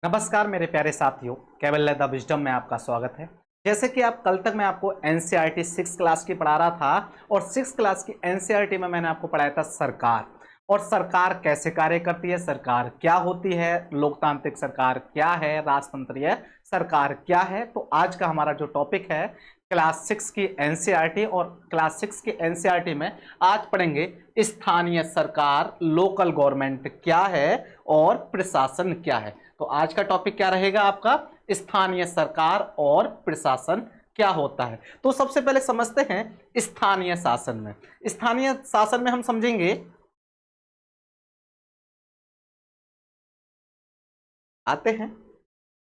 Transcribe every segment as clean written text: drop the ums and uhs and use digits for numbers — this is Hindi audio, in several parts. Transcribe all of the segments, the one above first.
नमस्कार मेरे प्यारे साथियों, केवल द विजडम में आपका स्वागत है। जैसे कि आप कल तक मैं आपको एनसीईआरटी 6 क्लास की पढ़ा रहा था और 6 क्लास की एनसीईआरटी में मैंने आपको पढ़ाया था सरकार और सरकार कैसे कार्य करती है, सरकार क्या होती है, लोकतांत्रिक सरकार क्या है, राजतंत्रीय सरकार क्या है। तो आज का हमारा जो टॉपिक है क्लास 6 की एनसीईआरटी और क्लास 6 की एनसीईआरटी में आज पढ़ेंगे स्थानीय सरकार, लोकल गवर्नमेंट क्या है और प्रशासन क्या है। तो आज का टॉपिक क्या रहेगा आपका, स्थानीय सरकार और प्रशासन क्या होता है। तो सबसे पहले समझते हैं स्थानीय शासन में। स्थानीय शासन में हम समझेंगे, आते हैं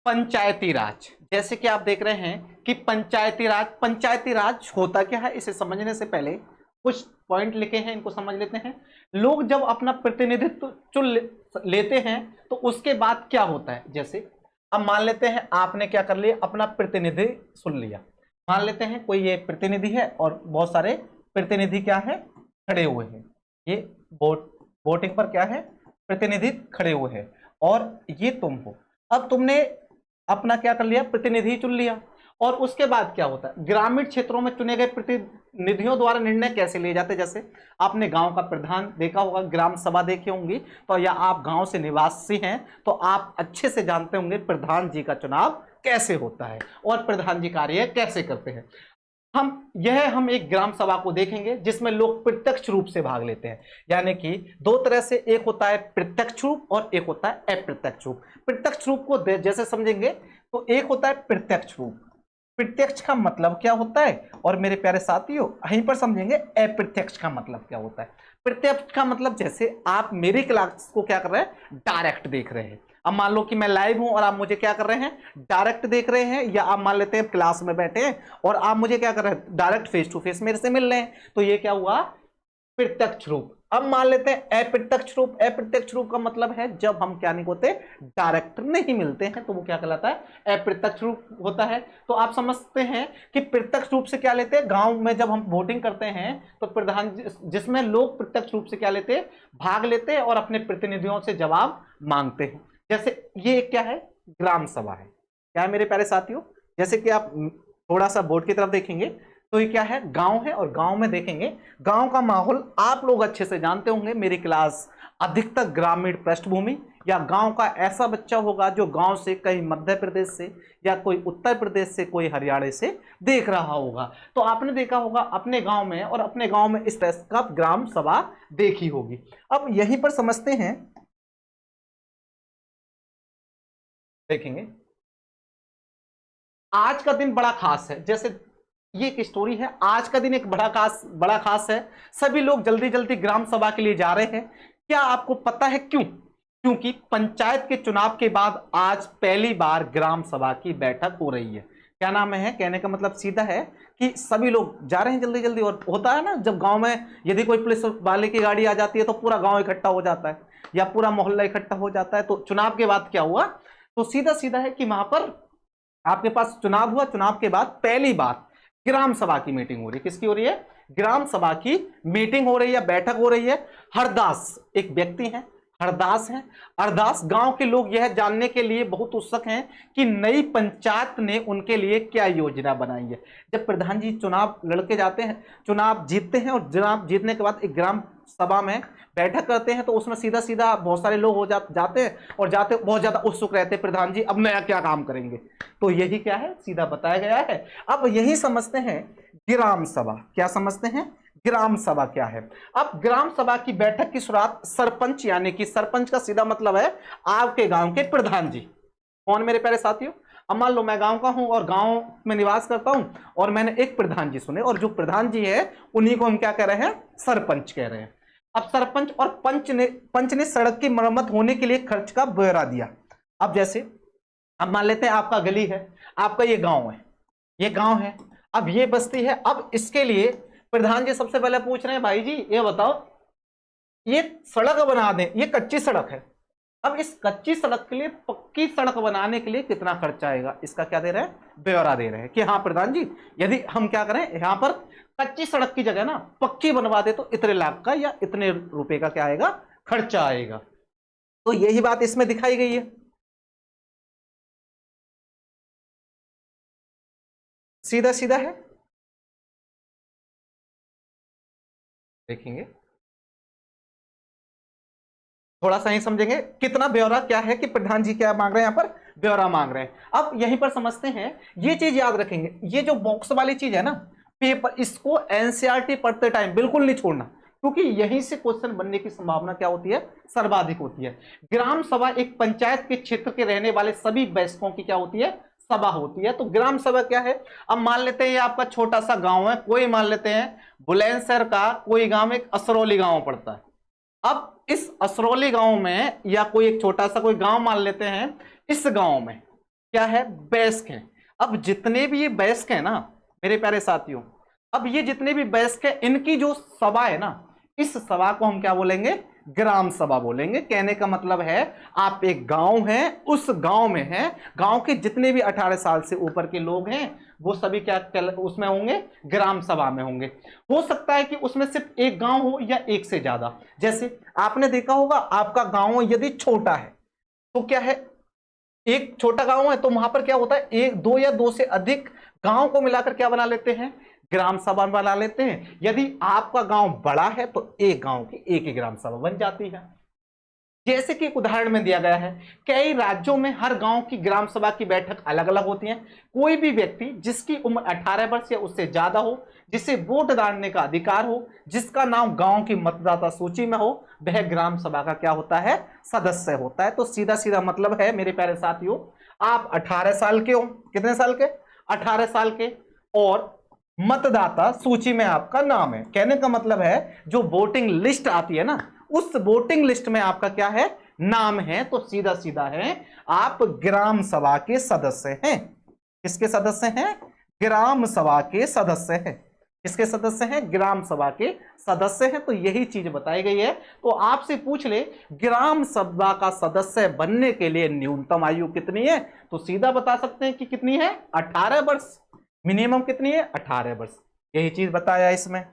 पंचायती राज। जैसे कि आप देख रहे हैं कि पंचायती राज होता क्या है, इसे समझने से पहले कुछ पॉइंट लिखे हैं, इनको समझ लेते हैं। लोग जब अपना प्रतिनिधित्व लेते हैं तो उसके बाद क्या होता है। जैसे अब मान लेते हैं आपने क्या कर लिया, अपना प्रतिनिधि चुन लिया। मान लेते हैं कोई ये प्रतिनिधि है और बहुत सारे प्रतिनिधि क्या है, खड़े हुए हैं। ये वोटिंग पर क्या है, प्रतिनिधि खड़े हुए हैं और ये तुम हो। अब तुमने अपना क्या कर लिया, प्रतिनिधि चुन लिया। और उसके बाद क्या होता है, ग्रामीण क्षेत्रों में चुने गए प्रतिनिधियों द्वारा निर्णय कैसे लिए जाते हैं। जैसे आपने गांव का प्रधान देखा होगा, ग्राम सभा देखी होंगी, तो या आप गांव से निवासी हैं तो आप अच्छे से जानते होंगे प्रधान जी का चुनाव कैसे होता है और प्रधान जी कार्य कैसे करते हैं। हम एक ग्राम सभा को देखेंगे जिसमें लोग प्रत्यक्ष रूप से भाग लेते हैं। यानी कि दो तरह से, एक होता है प्रत्यक्ष रूप और एक होता है अप्रत्यक्ष रूप। प्रत्यक्ष रूप को जैसे समझेंगे तो एक होता है प्रत्यक्ष रूप। प्रत्यक्ष का मतलब क्या होता है, और मेरे प्यारे साथियों यहीं पर समझेंगे अप्रत्यक्ष का मतलब क्या होता है। प्रत्यक्ष का मतलब जैसे आप मेरी क्लास को क्या कर रहे हैं, डायरेक्ट देख रहे हैं। अब मान लो कि मैं लाइव हूं और आप मुझे क्या कर रहे हैं, डायरेक्ट देख रहे हैं। या आप मान लेते हैं क्लास में बैठे हैं और आप मुझे क्या कर रहे हैं, डायरेक्ट फेस टू फेस मेरे से मिल रहे हैं। तो ये क्या हुआ, प्रत्यक्ष रूप। अब मान लेते हैं अप्रत्यक्ष रूप। अप्रत्यक्ष रूप का मतलब है जब हम क्या नहीं होते, डायरेक्ट नहीं मिलते हैं, तो वो क्या कहलाता है, अप्रत्यक्ष रूप होता है। तो आप समझते हैं कि प्रत्यक्ष रूप से क्या लेते हैं, गांव में जब हम वोटिंग करते हैं तो प्रधान जिसमें लोग प्रत्यक्ष रूप से क्या लेते हैं, भाग लेते हैं और अपने प्रतिनिधियों से जवाब मांगते हैं। जैसे ये क्या है, ग्राम सभा है। क्या है मेरे प्यारे साथियों, जैसे कि आप थोड़ा सा बोर्ड की तरफ देखेंगे तो ये क्या है, गांव है। और गांव में देखेंगे, गांव का माहौल आप लोग अच्छे से जानते होंगे। मेरी क्लास अधिकतर ग्रामीण पृष्ठभूमि या गांव का ऐसा बच्चा होगा जो गांव से कहीं मध्य प्रदेश से या कोई उत्तर प्रदेश से, कोई हरियाणा से देख रहा होगा। तो आपने देखा होगा अपने गांव में, और अपने गांव में इस तरह का ग्राम सभा देखी होगी। अब यहीं पर समझते हैं, देखेंगे आज का दिन बड़ा खास है। जैसे ये एक स्टोरी है, आज का दिन एक बड़ा खास है। सभी लोग जल्दी जल्दी ग्राम सभा के लिए जा रहे हैं। क्या आपको पता है क्यों? क्योंकि पंचायत के चुनाव के बाद आज पहली बार ग्राम सभा की बैठक हो रही है। क्या नाम है, कहने का मतलब सीधा है कि सभी लोग जा रहे हैं जल्दी जल्दी। और होता है ना, जब गांव में यदि कोई पुलिस वाले की गाड़ी आ जाती है तो पूरा गांव इकट्ठा हो जाता है या पूरा मोहल्ला इकट्ठा हो जाता है। तो चुनाव के बाद क्या हुआ, तो सीधा सीधा है कि वहां पर आपके पास चुनाव हुआ। चुनाव के बाद पहली बार ग्राम सभा की मीटिंग हो रही है। किसकी हो रही है, ग्राम सभा की मीटिंग हो रही है, बैठक हो रही है। हरदास एक व्यक्ति है, हरदास है। हरदास गांव के लोग यह जानने के लिए बहुत उत्सुक हैं कि नई पंचायत ने उनके लिए क्या योजना बनाई है। जब प्रधान जी चुनाव लड़के जाते हैं, चुनाव जीतते हैं और चुनाव जीतने के बाद एक ग्राम सभा में बैठक करते हैं, तो उसमें सीधा सीधा बहुत सारे लोग जाते हैं और जाते बहुत ज्यादा उत्सुक रहते हैं, प्रधान जी अब नया क्या काम करेंगे। तो यही क्या है, सीधा बताया गया है। अब यही समझते हैं ग्राम सभा। क्या समझते हैं, ग्राम सभा क्या है। अब ग्राम सभा की बैठक की शुरुआत सरपंच, यानी कि सरपंच का सीधा मतलब है आपके गांव के प्रधान जी। कौन मेरे प्यारे साथियों, अब मान लो मैं गांव का हूं और गांव में निवास करता हूं और मैंने एक प्रधान जी सुने, और जो प्रधान जी है उन्हीं को हम क्या कह रहे हैं, सरपंच कह रहे हैं। अब सरपंच और पंच ने सड़क की मरम्मत होने के लिए खर्च का ब्यौरा दिया। अब जैसे अब मान लेते हैं आपका गली है, आपका ये गांव है, ये गांव है, अब ये बस्ती है। अब इसके लिए प्रधान जी सबसे पहले पूछ रहे हैं, भाई जी ये बताओ, ये सड़क बना दें, ये कच्ची सड़क है। अब इस कच्ची सड़क के लिए पक्की सड़क बनाने के लिए कितना खर्चा आएगा, इसका क्या दे रहे हैं, ब्यौरा दे रहे हैं कि हाँ प्रधान जी, यदि हम क्या करें, यहां पर कच्ची सड़क की जगह ना पक्की बनवा दे तो इतने लाख का या इतने रुपए का क्या आएगा, खर्चा आएगा। तो यही बात इसमें दिखाई गई है। सीधा सीधा है, देखेंगे थोड़ा सा ही समझेंगे कितना ब्यौरा क्या है कि प्रधान जी क्या मांग रहे हैं, यहां पर ब्यौरा मांग रहे हैं। अब यहीं पर समझते हैं, ये चीज याद रखेंगे, ये जो बॉक्स वाली चीज है ना पेपर, इसको एनसीईआरटी पढ़ते टाइम बिल्कुल नहीं छोड़ना, क्योंकि यहीं से क्वेश्चन बनने की संभावना क्या होती है, सर्वाधिक होती है। ग्राम सभा एक पंचायत के क्षेत्र के रहने वाले सभी वयस्कों की क्या होती है, सभा होती है। तो ग्राम सभा क्या है, अब मान लेते हैं ये आपका छोटा सा गांव है, कोई मान लेते हैं बुलंदशहर का कोई गांव एक असरौली गांव पड़ता है। अब इस असरौली गांव में या कोई एक छोटा सा कोई गांव मान लेते हैं, इस गांव में क्या है, वयस्क हैं। अब जितने भी ये वयस्क हैं ना मेरे प्यारे साथियों, अब ये जितने भी वयस्क हैं इनकी जो सभा है ना, इस सभा को हम क्या बोलेंगे, ग्राम सभा बोलेंगे। कहने का मतलब है आप एक गांव है, उस गांव में है, गांव के जितने भी 18 साल से ऊपर के लोग हैं वो सभी क्या उसमें होंगे, ग्राम सभा में होंगे। हो सकता है कि उसमें सिर्फ एक गांव हो या एक से ज्यादा। जैसे आपने देखा होगा आपका गांव यदि छोटा है तो क्या है, एक छोटा गांव है तो वहां पर क्या होता है, एक दो या दो से अधिक गांव को मिलाकर क्या बना लेते हैं, ग्राम सभा बना लेते हैं। यदि आपका गांव बड़ा है तो एक गांव की एक ही ग्राम सभा बन जाती है। जैसे कि एक उदाहरण में दिया गया है, कई राज्यों में हर गांव की ग्राम सभा की बैठक अलग अलग होती है। कोई भी व्यक्ति जिसकी उम्र 18 वर्ष या उससे ज्यादा हो, जिसे वोट डालने का अधिकार हो, जिसका नाम गांव की मतदाता सूची में हो, वह ग्राम सभा का क्या होता है, सदस्य होता है। तो सीधा सीधा मतलब है मेरे प्यारे साथियों, आप 18 साल के हो, कितने साल के, 18 साल के, और मतदाता सूची में आपका नाम है। कहने का मतलब है जो वोटिंग लिस्ट आती है ना, उस वोटिंग लिस्ट में आपका क्या है, नाम है। तो सीधा सीधा है आप ग्राम सभा के सदस्य हैं। किसके सदस्य हैं, ग्राम सभा के सदस्य हैं। किसके सदस्य हैं, ग्राम सभा के सदस्य हैं। तो यही चीज बताई गई है। तो आपसे पूछ ले ग्राम सभा का सदस्य बनने के लिए न्यूनतम आयु कितनी है, तो सीधा बता सकते हैं कि कितनी है, 18 वर्ष। मिनिमम कितनी है, 18 वर्ष। यही चीज बताया इसमें।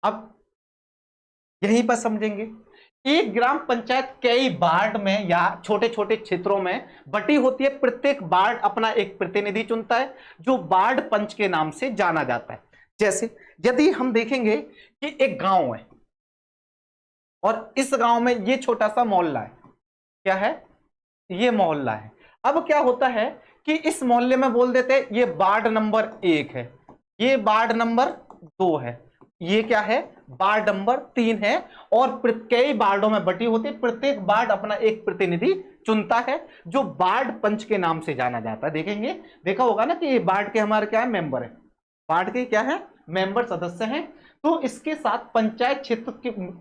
अब यहीं पर समझेंगे, एक ग्राम पंचायत कई वार्ड में या छोटे छोटे क्षेत्रों में बटी होती है। प्रत्येक वार्ड अपना एक प्रतिनिधि चुनता है जो वार्ड पंच के नाम से जाना जाता है। जैसे यदि हम देखेंगे कि एक गांव है और इस गांव में ये छोटा सा मोहल्ला है, क्या है, ये मोहल्ला है। अब क्या होता है कि इस मोहल्ले में बोल देते हैं ये वार्ड नंबर 1 है, ये वार्ड नंबर 2 है, ये क्या है, वार्ड नंबर 3 है। और कई वार्डों में बटी होती है, प्रत्येक वार्ड अपना एक प्रतिनिधि चुनता है जो वार्ड पंच के नाम से जाना जाता है। देखेंगे, देखा होगा ना कि ये वार्ड के हमारे क्या है, मेंबर है, वार्ड के क्या है, मेंबर सदस्य हैं। तो इसके साथ पंचायत क्षेत्र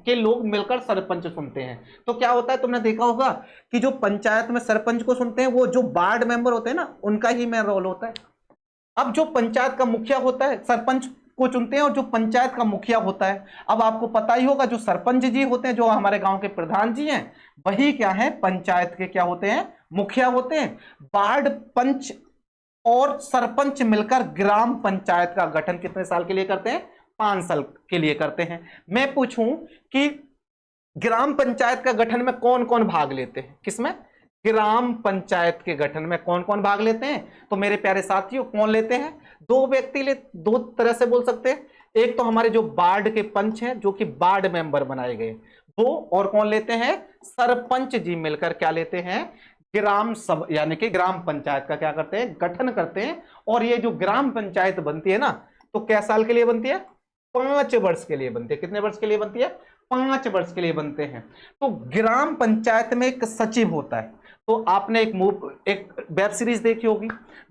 के लोग मिलकर सरपंच चुनते हैं। तो क्या होता है, तुमने देखा होगा कि जो पंचायत में सरपंच को चुनते हैं वो जो वार्ड मेंबर होते हैं ना, उनका ही मेन रोल होता है। अब जो पंचायत का मुखिया होता है, सरपंच को चुनते हैं, और जो पंचायत का मुखिया होता है, अब आपको पता ही होगा जो सरपंच जी होते हैं, जो हमारे गांव के प्रधान जी हैं, वही क्या है, पंचायत के क्या होते हैं, मुखिया होते हैं। वार्ड पंच और सरपंच मिलकर ग्राम पंचायत का गठन कितने साल के लिए करते हैं, 5 साल के लिए करते हैं। मैं पूछूं कि ग्राम पंचायत का गठन में कौन कौन भाग लेते हैं, किसमें, ग्राम पंचायत के गठन में कौन कौन भाग लेते हैं, तो मेरे प्यारे साथियों कौन लेते हैं, दो व्यक्ति दो तरह से बोल सकते हैं। एक तो हमारे जो वार्ड के पंच हैं जो कि वार्ड मेंबर बनाए गए वो, और कौन लेते हैं, सरपंच जी मिलकर क्या लेते हैं, ग्राम सभा यानी कि ग्राम पंचायत का क्या करते हैं, गठन करते हैं। और ये जो ग्राम पंचायत बनती है ना, तो क्या साल के लिए बनती है, 5 वर्ष के लिए बनती है। कितने वर्ष के लिए बनती है, 5 वर्ष के लिए बनते हैं। तो ग्राम पंचायत में एक सचिव होता है। तो आपने एक वेब सीरीज देखी होगी,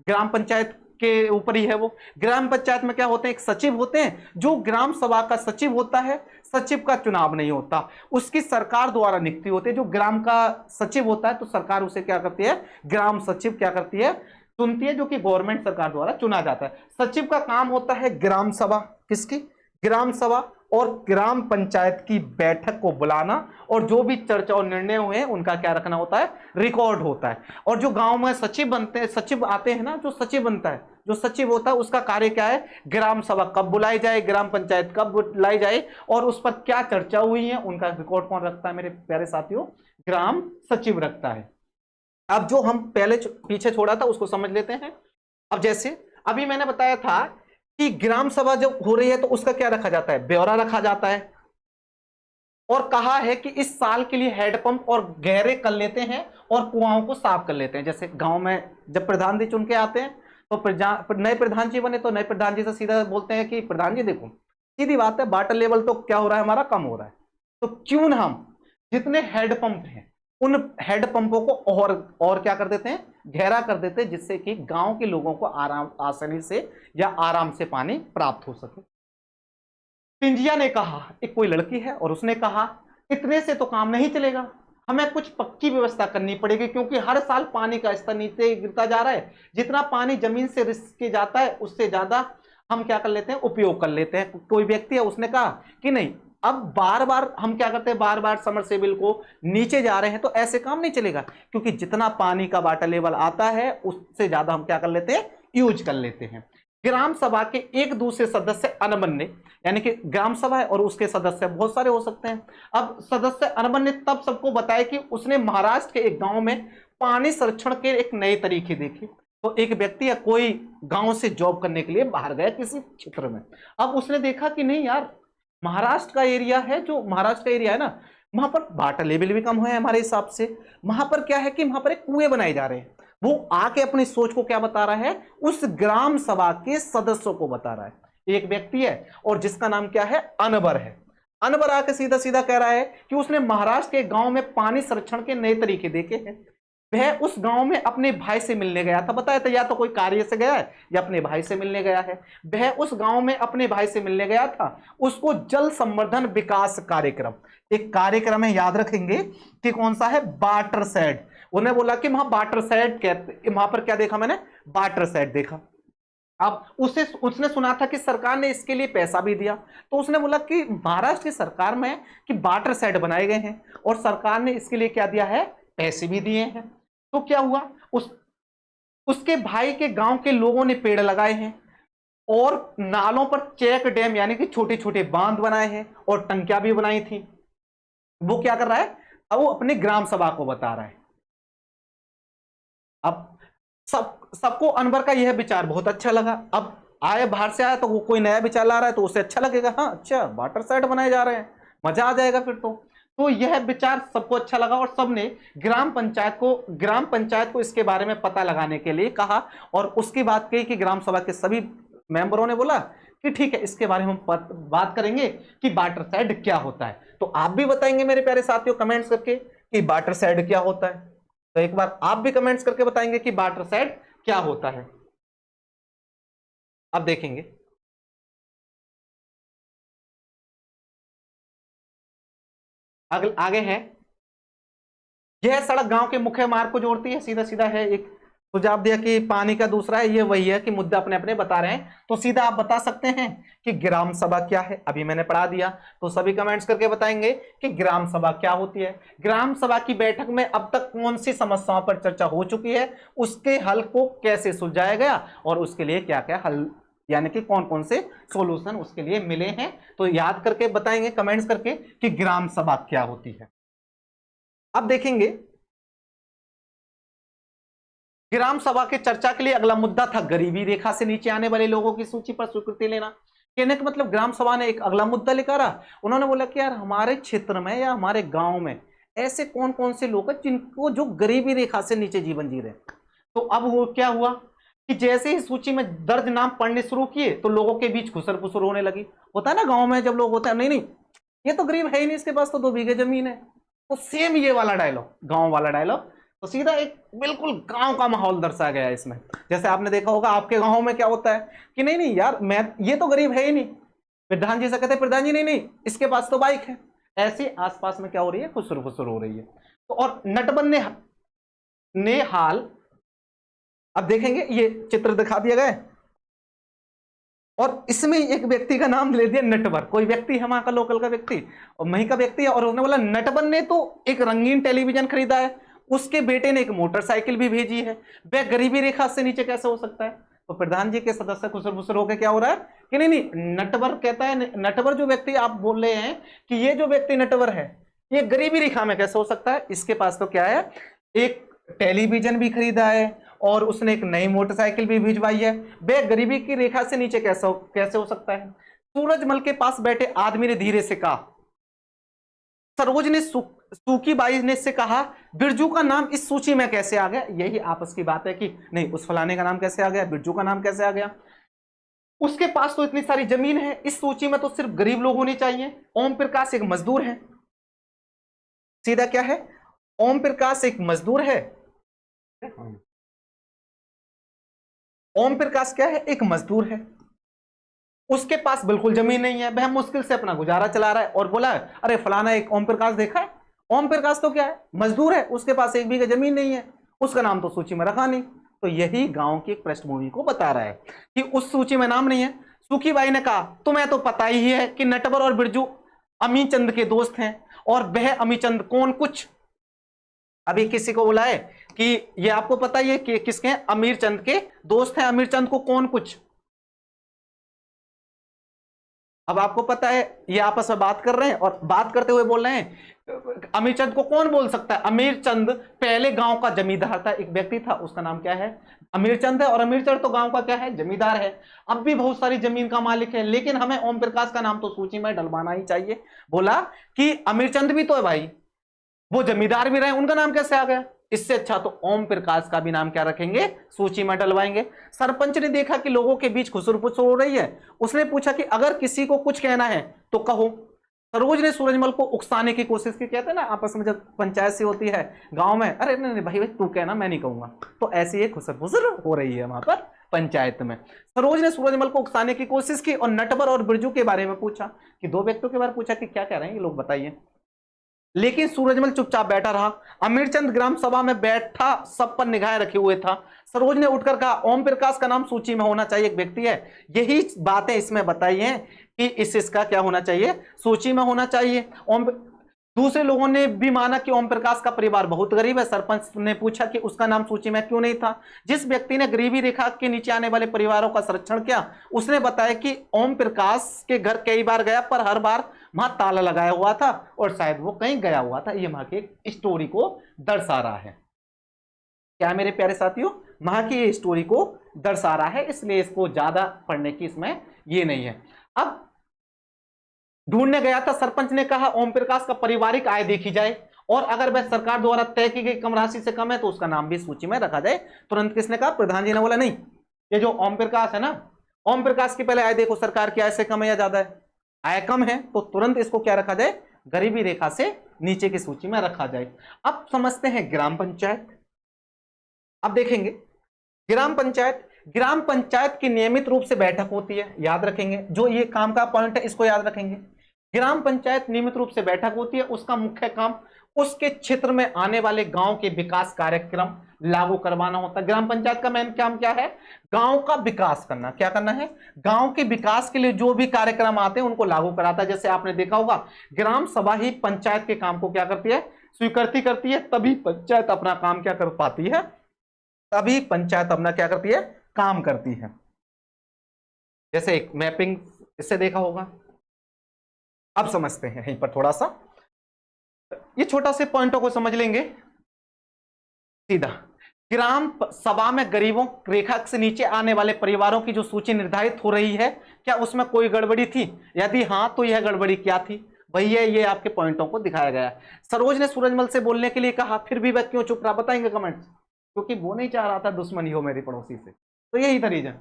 ग्राम पंचायत के ऊपर ही है वो। ग्राम पंचायत में क्या होते हैं, एक सचिव होते हैं। जो ग्राम सभा का सचिव होता है, सचिव का चुनाव नहीं होता, उसकी सरकार द्वारा नियुक्ति होती है। जो ग्राम का सचिव होता है तो सरकार उसे क्या करती है, ग्राम सचिव क्या करती है, चुनती है, जो कि गवर्नमेंट सरकार द्वारा चुना जाता है। सचिव का काम होता है ग्राम सभा, किसकी, ग्राम सभा, और ग्राम पंचायत की बैठक को बुलाना, और जो भी चर्चा और निर्णय हुए हैं उनका क्या रखना होता है, रिकॉर्ड होता है। और जो गांव में सचिव बनते हैं, सचिव आते हैं ना, जो सचिव बनता है, जो सचिव होता है उसका कार्य क्या है, ग्राम सभा कब बुलाई जाए, ग्राम पंचायत कब बुलाई जाए, और उस पर क्या चर्चा हुई है, उनका रिकॉर्ड कौन रखता है मेरे प्यारे साथियों, ग्राम सचिव रखता है। अब जो हम पहले पीछे छोड़ा था उसको समझ लेते हैं। अब जैसे अभी मैंने बताया था कि ग्राम सभा जब हो रही है तो उसका क्या रखा जाता है, ब्यौरा रखा जाता है, और कहा है कि इस साल के लिए हैंडपंप और गहरे कर लेते हैं और कुआओं को साफ कर लेते हैं। जैसे गांव में जब प्रधान जी चुन के आते हैं तो नए प्रधान जी बने तो नए प्रधान जी से सीधा बोलते हैं कि प्रधान जी देखो, सीधी बात है, वाटर लेवल तो क्या हो रहा है, हमारा कम हो रहा है, तो क्यों ना हम जितने हैंडपंप हैं उन हैंडपंपों को और क्या कर देते हैं, गहरा कर देते हैं, जिससे कि गांव के लोगों को आराम आसानी से या आराम से पानी प्राप्त हो सके। सिंधिया ने कहा, एक कोई लड़की है और उसने कहा इतने से तो काम नहीं चलेगा, हमें कुछ पक्की व्यवस्था करनी पड़ेगी, क्योंकि हर साल पानी का स्तर नीचे गिरता जा रहा है, जितना पानी जमीन से रिस के जाता है उससे ज्यादा हम क्या कर लेते हैं, उपयोग कर लेते हैं। कोई व्यक्ति है उसने कहा कि नहीं, अब बार बार हम क्या करते हैं, बार बार समरसेबल को नीचे जा रहे हैं तो ऐसे काम नहीं चलेगा, क्योंकि जितना पानी का वाटर लेवल आता है उससे ज्यादा हम क्या कर लेते हैं, यूज कर लेते हैं। ग्राम सभा के एक दूसरे सदस्य अनबन ने, यानी कि ग्राम सभा है और उसके सदस्य बहुत सारे हो सकते हैं, अब सदस्य अनबन ने तब सबको बताया कि उसने महाराष्ट्र के एक गांव में पानी संरक्षण के एक नए तरीके देखे। तो एक व्यक्ति या कोई गांव से जॉब करने के लिए बाहर गया किसी क्षेत्र में, अब उसने देखा कि नहीं यार, महाराष्ट्र का एरिया है, जो महाराष्ट्र का एरिया है ना, वहां पर वाटर लेवल भी कम है हमारे हिसाब से, वहां पर क्या है कि वहां पर एक कुएं बनाए जा रहे हैं। वो आके अपनी सोच को क्या बता रहा है, उस ग्राम सभा के सदस्यों को बता रहा है। एक व्यक्ति है और जिसका नाम क्या है, अनवर है। अनवर आके सीधा सीधा कह रहा है कि उसने महाराष्ट्र के गांव में पानी संरक्षण के नए तरीके देखे हैं। वह उस गांव में अपने भाई से मिलने गया था, बताया था, या तो कोई कार्य से गया है या अपने भाई से मिलने गया है। वह उस गांव में अपने भाई से मिलने गया था, उसको जल संवर्धन विकास कार्यक्रम, एक कार्यक्रम है, याद रखेंगे कि कौन सा है, वाटर शेड। उन्हें बोला कि वहां वाटर शेड कहते, वहां पर क्या देखा मैंने, वाटर शेड देखा। अब उसने सुना था कि सरकार ने इसके लिए पैसा भी दिया, तो उसने बोला कि महाराष्ट्र की सरकार में कि वाटर शेड बनाए गए हैं और सरकार ने इसके लिए क्या दिया है, पैसे भी दिए हैं। तो क्या हुआ, उसके भाई के गांव के लोगों ने पेड़ लगाए हैं और नालों पर चेक डैम यानी कि छोटे छोटे बांध बनाए हैं और टंकियां भी बनाई थी। वो क्या कर रहा है, अब वो अपने ग्राम सभा को बता रहा है। अब सबको अनवर का यह विचार बहुत अच्छा लगा। अब आए बाहर से आया तो वो कोई नया विचार ला रहा है तो उसे अच्छा लगेगा, हाँ अच्छा वाटर शेड बनाए जा रहे हैं, मजा आ जाएगा फिर तो यह विचार सबको अच्छा लगा और सबने ग्राम पंचायत को इसके बारे में पता लगाने के लिए कहा। और उसकी बात कही कि ग्राम सभा के सभी मेंबरों ने बोला कि ठीक है, इसके बारे में हम बात करेंगे कि वाटर शेड क्या होता है। तो आप भी बताएंगे मेरे प्यारे साथियों कमेंट्स करके कि वाटर शेड क्या होता है। तो एक बार आप भी कमेंट्स करके बताएंगे कि वाटर शेड क्या होता है। अब देखेंगे आगे है, यह सड़क गांव के मुख्य मार्ग को जोड़ती है, सीधा सीधा है। एक सुझाव दिया कि पानी का दूसरा है, ये वही है कि मुद्दा अपने अपने बता रहे हैं। तो सीधा आप बता सकते हैं कि ग्राम सभा क्या है, अभी मैंने पढ़ा दिया। तो सभी कमेंट्स करके बताएंगे कि ग्राम सभा क्या होती है, ग्राम सभा की बैठक में अब तक कौन सी समस्याओं पर चर्चा हो चुकी है, उसके हल को कैसे सुलझाया गया और उसके लिए क्या क्या हल, यानी कि कौन कौन से सॉल्यूशन उसके लिए मिले हैं। तो याद करके बताएंगे कमेंट्स करके कि ग्राम सभा क्या होती है। अब देखेंगे ग्राम सभा के चर्चा के लिए अगला मुद्दा था गरीबी रेखा से नीचे आने वाले लोगों की सूची पर स्वीकृति लेना। कहने का मतलब ग्राम सभा ने एक अगला मुद्दा लेकर आ, उन्होंने बोला कि यार हमारे क्षेत्र में या हमारे गांव में ऐसे कौन कौन से लोग हैं जिनको जो गरीबी रेखा से नीचे जीवन जी रहे हैं। तो अब वो क्या हुआ कि जैसे ही सूची में दर्ज नाम पढ़ने शुरू किए तो लोगों के बीच खुसर फुसर होने लगी। होता है ना गाँव में जब लोग होते हैं, नहीं नहीं ये तो गरीब है ही नहीं, इसके पास तो 2 बीघे जमीन है। तो सेम ये वाला डायलॉग, गांव वाला डायलॉग, तो सीधा एक बिल्कुल गांव का माहौल दर्शाया गया है इसमें। जैसे आपने देखा होगा आपके गांव में क्या होता है कि नहीं नहीं यार मैं ये तो गरीब है ही नहीं, प्रधान जी से कहते हैं प्रधान जी नहीं नहीं इसके पास तो बाइक है। ऐसे आसपास में क्या हो रही है, खुसर फुसर हो रही है। तो और नटबन ने हाल, अब देखेंगे ये चित्र दिखा दिया गया और इसमें एक व्यक्ति का नाम ले दिया नटवर, कोई व्यक्ति है वहां का लोकल का व्यक्ति और वहीं का व्यक्ति है, और उसने बोला नटवर ने तो एक रंगीन टेलीविजन खरीदा है, उसके बेटे ने एक मोटरसाइकिल भी भेजी है, वह गरीबी रेखा से नीचे कैसे हो सकता है। तो प्रधान जी के सदस्य खुसर फुसर होकर क्या हो रहा है कि नहीं नहीं नटवर कहता है, नटवर जो व्यक्ति आप बोल रहे हैं कि ये जो व्यक्ति नटवर है ये गरीबी रेखा में कैसे हो सकता है, इसके पास तो क्या है, एक टेलीविजन भी खरीदा है और उसने एक नई मोटरसाइकिल भी भिजवाई है। वह गरीबी की रेखा से नीचे कैसे हो सकता है? सूरजमल के पास बैठे आदमी ने धीरे से कहा। सरोज ने सूकी बाई ने से कहा, बिरजू का नाम इस सूची में कैसे आ गया? यही आपस की बात है कि नहीं, उस फलाने का नाम कैसे आ गया, बिरजू का नाम कैसे आ गया? उसके पास तो इतनी सारी जमीन है, इस सूची में तो सिर्फ गरीब लोग होने चाहिए। ओम प्रकाश एक मजदूर है। सीधा क्या है? ओम प्रकाश एक मजदूर है। ओम प्रकाश क्या है? एक मजदूर है। उसके पास बिल्कुल जमीन नहीं है, वह मुश्किल से अपना गुजारा चला रहा है और बोला अरे फलाना एक ओम प्रकाश देखा है? ओम प्रकाश तो क्या है? मजदूर है, उसके पास एक बीघा जमीन नहीं है, उसका नाम तो सूची में रखा नहीं। तो यही गांव की एक पृष्ठभूमि को बता रहा है कि उस सूची में नाम नहीं है। सुखीबाई ने कहा, तुम्हें तो पता ही है कि नटवर और बिरजू अमीचंद के दोस्त हैं, और वह अमीचंद कौन कुछ। अभी किसी को बोला है कि ये आपको पता ही है कि किसके हैं? अमीर चंद के दोस्त हैं। अमीर चंद को कौन कुछ, अब आपको पता है ये आपस में बात कर रहे हैं और बात करते हुए बोल रहे हैं अमीर चंद को कौन बोल सकता है? अमीर चंद पहले गांव का जमींदार था, एक व्यक्ति था, उसका नाम क्या है? अमीर चंद है। और अमीर चंद तो गांव का क्या है? जमींदार है। अब भी बहुत सारी जमीन का मालिक है, लेकिन हमें ओम प्रकाश का नाम तो सूची में डलवाना ही चाहिए। बोला कि अमीर चंद भी तो है भाई, वो जमींदार भी रहे, उनका नाम कैसे आ गया? इससे अच्छा तो ओम प्रकाश का भी नाम क्या रखेंगे? सूची में डलवाएंगे। सरपंच ने देखा कि लोगों के बीच खुसर-पुसर हो रही है, उसने पूछा कि अगर किसी को कुछ कहना है तो कहो। सरोज ने सूरजमल को उकसाने की कोशिश की। कहते हैं ना आपस में जब पंचायत सी होती है गांव में, अरे नहीं भाई भाई तू कहना, मैं नहीं कहूंगा। तो ऐसी एक खुसर-पुसर हो रही है वहां पर पंचायत में। सरोज ने सूरजमल को उकसाने की कोशिश की और नटवर और बिरजू के बारे में पूछा, कि दो व्यक्तियों के बारे में पूछा कि क्या कह रहे हैं ये लोग, बताइए। लेकिन सूरजमल चुपचाप बैठा रहा। अमीरचंद ग्राम सभा में बैठा सब पर निगाहें रखे हुए था। सरोज ने उठकर कहा, ओम प्रकाश का नाम सूची में होना चाहिए, एक व्यक्ति है। यही बातें इसमें बताई हैं कि इसका क्या होना चाहिए? सूची में होना चाहिए। दूसरे लोगों ने भी माना कि ओम प्रकाश का परिवार बहुत गरीब है। सरपंच ने पूछा कि उसका नाम सूची में क्यों नहीं था। जिस व्यक्ति ने गरीबी रेखा के नीचे आने वाले परिवारों का संरक्षण किया, उसने बताया कि ओम प्रकाश के घर कई बार गया, पर हर बार वहां ताला लगाया हुआ था और शायद वो कहीं गया हुआ था। ये वहां की स्टोरी को दर्शा रहा है। क्या मेरे प्यारे साथियों, वहां की स्टोरी को दर्शा रहा है, इसलिए इसको ज्यादा पढ़ने की इसमें ये नहीं है। अब ढूंढने गया था, सरपंच ने कहा ओम प्रकाश का पारिवारिक आय देखी जाए, और अगर वह सरकार द्वारा तय की गई कम राशि से कम है तो उसका नाम भी सूची में रखा जाए। तुरंत किसने कहा? प्रधान जी ने बोला नहीं, ये जो ओम प्रकाश है ना, ओम प्रकाश की पहले आय देखो, सरकार की आय से कम है या ज्यादा है? आय कम है, तो तुरंत इसको क्या रखा जाए? गरीबी रेखा से नीचे की सूची में रखा जाए। अब समझते हैं ग्राम पंचायत। अब देखेंगे ग्राम पंचायत। ग्राम पंचायत की नियमित रूप से बैठक होती है, याद रखेंगे, जो ये काम का पॉइंट है इसको याद रखेंगे। ग्राम पंचायत नियमित रूप से बैठक होती है, उसका मुख्य काम उसके क्षेत्र में आने वाले गांव के विकास कार्यक्रम लागू करवाना होता है। ग्राम पंचायत का मेन काम क्या है? गांव का विकास करना। क्या करना है? गांव के विकास के लिए जो भी कार्यक्रम आते हैं उनको लागू कराता है। जैसे आपने देखा होगा, ग्राम सभा ही पंचायत के काम को क्या करती है? स्वीकृति करती है, तभी पंचायत अपना काम क्या कर पाती है? तभी पंचायत अपना क्या करती है? काम करती है। जैसे एक मैपिंग इससे देखा होगा। अब समझते हैं यहीं पर थोड़ा सा, ये छोटा से पॉइंटों को समझ लेंगे सीधा। ग्राम सभा में गरीबों रेखा से नीचे आने वाले परिवारों की जो सूची निर्धारित हो रही है, क्या उसमें कोई गड़बड़ी थी? यदि हां तो यह गड़बड़ी क्या थी? भैया ये आपके पॉइंटों को दिखाया गया है। सरोज ने सूरजमल से बोलने के लिए कहा, फिर भी वह क्यों चुप रहा? बताएंगे कमेंट्स। क्योंकि वो नहीं चाह रहा था दुश्मनी हो मेरी पड़ोसी से, तो यही था रीजन।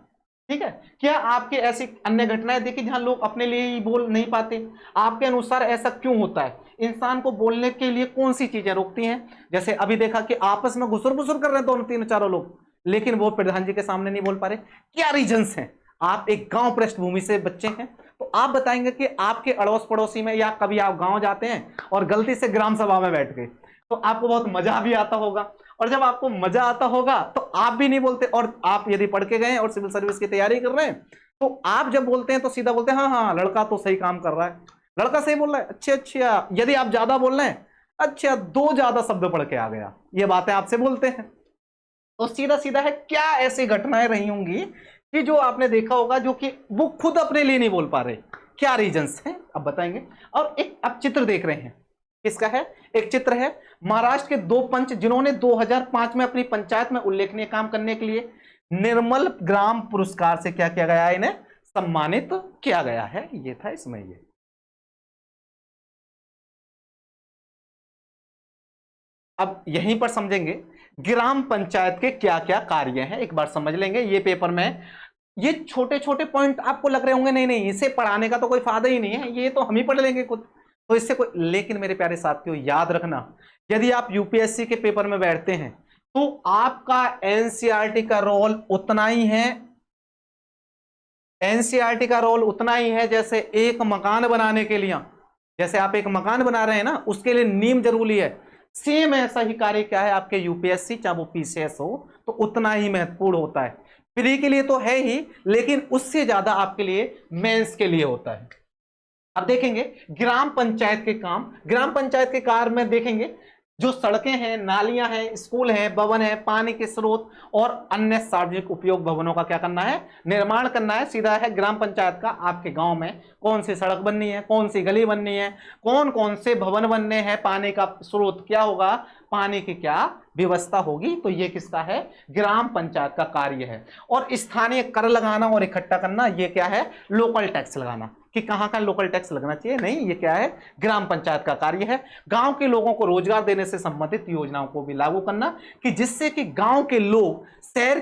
ठीक है, क्या आपके ऐसी अन्य घटनाएं देखी जहां लोग अपने लिए ही बोल नहीं पाते? आपके अनुसार ऐसा क्यों होता है? इंसान को बोलने के लिए कौन सी चीजें रोकती हैं? जैसे अभी देखा कि आपस में घुसर घुसर कर रहे हैं दोनों तीनों चारों लोग, लेकिन वो प्रधान जी के सामने नहीं बोल पा रहे। क्या रीजंस हैं? आप एक गांव पृष्ठभूमि से बच्चे हैं, तो आप बताएंगे कि आपके अड़ोस पड़ोसी में, या कभी आप गांव जाते हैं और गलती से ग्राम सभा में बैठ गए, तो आपको बहुत मजा भी आता होगा। और जब आपको मजा आता होगा तो आप भी नहीं बोलते, और आप यदि पढ़ के गए और सिविल सर्विस की तैयारी कर रहे हैं, तो आप जब बोलते हैं तो सीधा बोलते हैं हाँ हाँ लड़का तो सही काम कर रहा है, लड़का सही बोल रहा है, अच्छा अच्छा। यदि आप ज्यादा बोल रहे हैं, अच्छा दो ज्यादा शब्द पढ़ के आ गया, ये बातें आपसे बोलते हैं। तो सीधा सीधा है, क्या ऐसी घटनाएं रही होंगी कि जो आपने देखा होगा, जो कि वो खुद अपने लिए नहीं बोल पा रहे? क्या रीजंस हैं अब बताएंगे। और एक आप चित्र देख रहे हैं, किसका है? एक चित्र है महाराष्ट्र के 2 पंच जिन्होंने 2005 में अपनी पंचायत में उल्लेखनीय काम करने के लिए निर्मल ग्राम पुरस्कार से क्या किया गया है? इन्हें सम्मानित किया गया है। ये था इसमें। ये अब यहीं पर समझेंगे ग्राम पंचायत के क्या क्या कार्य हैं, एक बार समझ लेंगे। ये पेपर में ये छोटे छोटे पॉइंट आपको लग रहे होंगे नहीं नहीं इसे पढ़ाने का तो कोई फायदा ही नहीं है, ये तो हम ही पढ़ लेंगे खुद, तो इससे कोई, लेकिन मेरे प्यारे साथियों याद रखना, यदि आप यूपीएससी के पेपर में बैठते हैं तो आपका एनसीईआरटी का रोल उतना ही है, एनसीईआरटी का रोल उतना ही है जैसे एक मकान बनाने के लिए, जैसे आप एक मकान बना रहे हैं ना उसके लिए नींव जरूरी है, सेम ऐसा ही कार्य क्या है आपके यूपीएससी चाहे वो पीसीएस हो तो उतना ही महत्वपूर्ण होता है। प्री के लिए तो है ही, लेकिन उससे ज्यादा आपके लिए मेंस के लिए होता है। अब देखेंगे ग्राम पंचायत के काम, ग्राम पंचायत के कार्य में देखेंगे जो सड़कें हैं, नालियां हैं, स्कूल हैं, भवन है, पानी के स्रोत और अन्य सार्वजनिक उपयोग भवनों का क्या करना है? निर्माण करना है। सीधा है ग्राम पंचायत का आपके गांव में कौन सी सड़क बननी है, कौन सी गली बननी है, कौन कौन से भवन बनने हैं, पानी का स्रोत क्या होगा, पानी की क्या व्यवस्था होगी, तो ये किसका है? ग्राम पंचायत का कार्य है। और स्थानीय कर लगाना और इकट्ठा करना, ये क्या है? लोकल टैक्स लगाना, कि कहां का लोकल टैक्स लगना चाहिए, नहीं, ये क्या है? ग्राम पंचायत का कार्य है। गांव के लोगों को रोजगार देने से संबंधित योजनाओं को भी लागू करना, कि जिससे कि गांव के लोग शहर